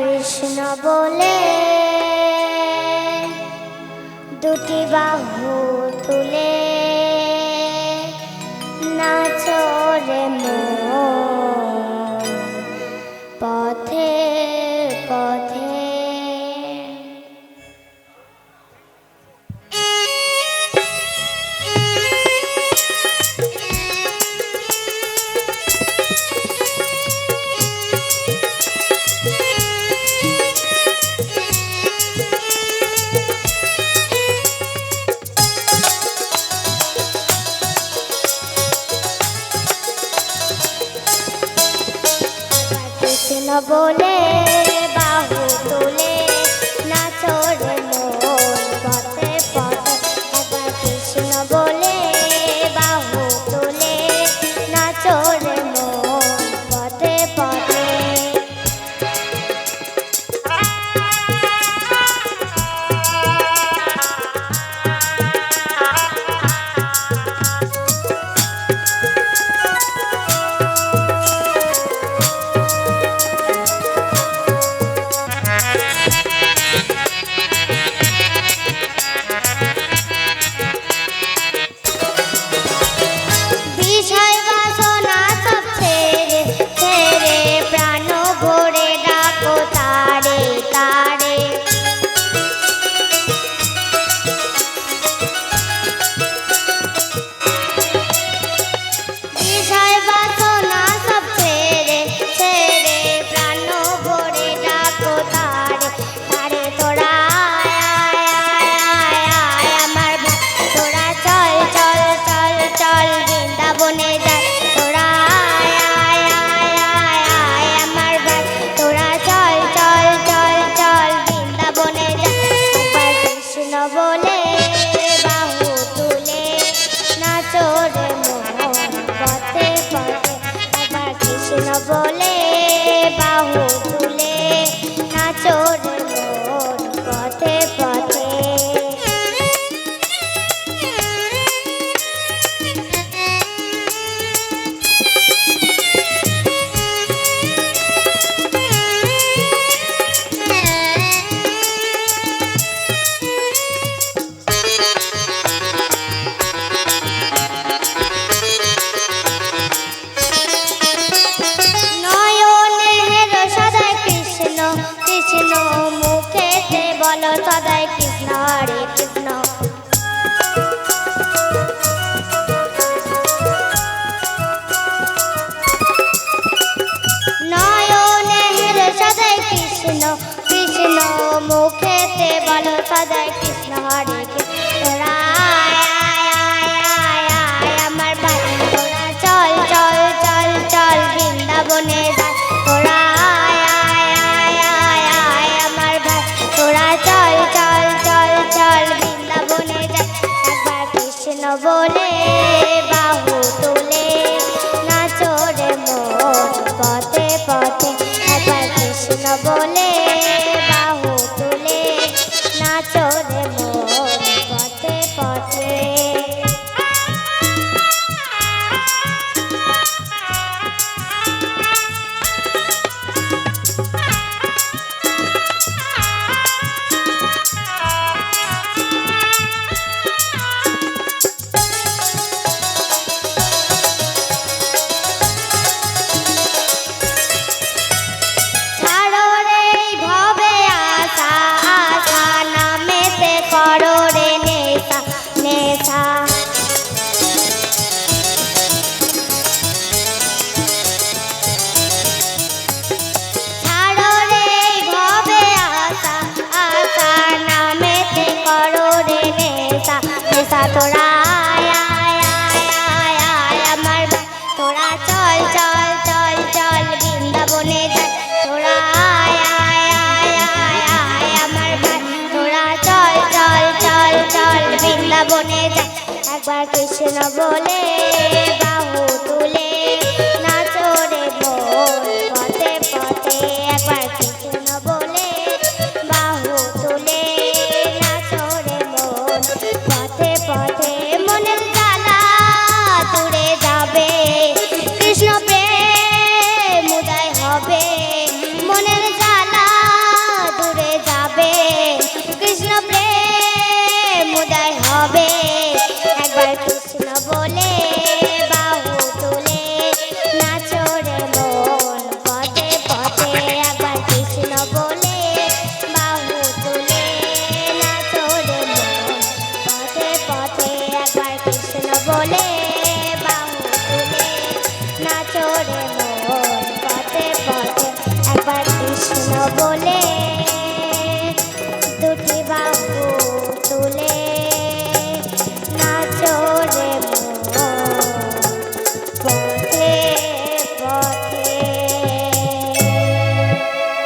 কৃষ্ণ বলে দুটি বাহু তুলে নাচো রে মন পথে পথে। কৃষ্ণ বলে বাহু তুলে নাচো রে মন পথে পথে। একবার কৃষ্ণ বলে বাহু তুলে নাচো রে মন পথে পথে। বলে বাহু তুলে নাচো রে মন পথে পথে। কৃষ্ণ মুখেতে বলো সদাই কৃষ্ণ হরে কৃষ্ণ। নয়নের সদাই কৃষ্ণ কৃষ্ণ মুখেতে বলো সদাই কৃষ্ণ হরে কৃষ্ণ। আমার ভাই তোরা চল চল চল চল বৃন্দাবনে যাই। তোরা চল চল চল চল বৃন্দাবনে যাই। একবার কৃষ্ণ বলে বাহু তুলে নাচো রে মন পথে পথে। একবার কৃষ্ণ বলে বাহু তুলে নাচো রে মন পথে পথে। তোরা আমার তোরা চল চল চল চল বৃন্দাবনে যাই। তোরা আমার তোরা চল চল চল চল বৃন্দাবনে যাই। একবার কৃষ্ণ বলে বাহু তুলে নাচো রে মন পথে পথে। একবার কৃষ্ণ বলে বাহু তুলে নাচো রে মন পথে পথে। মনের জ্বালা দূরে যাবে কৃষ্ণ প্রেম উদয় হবে। মনের জ্বালা কৃষ্ণ বলে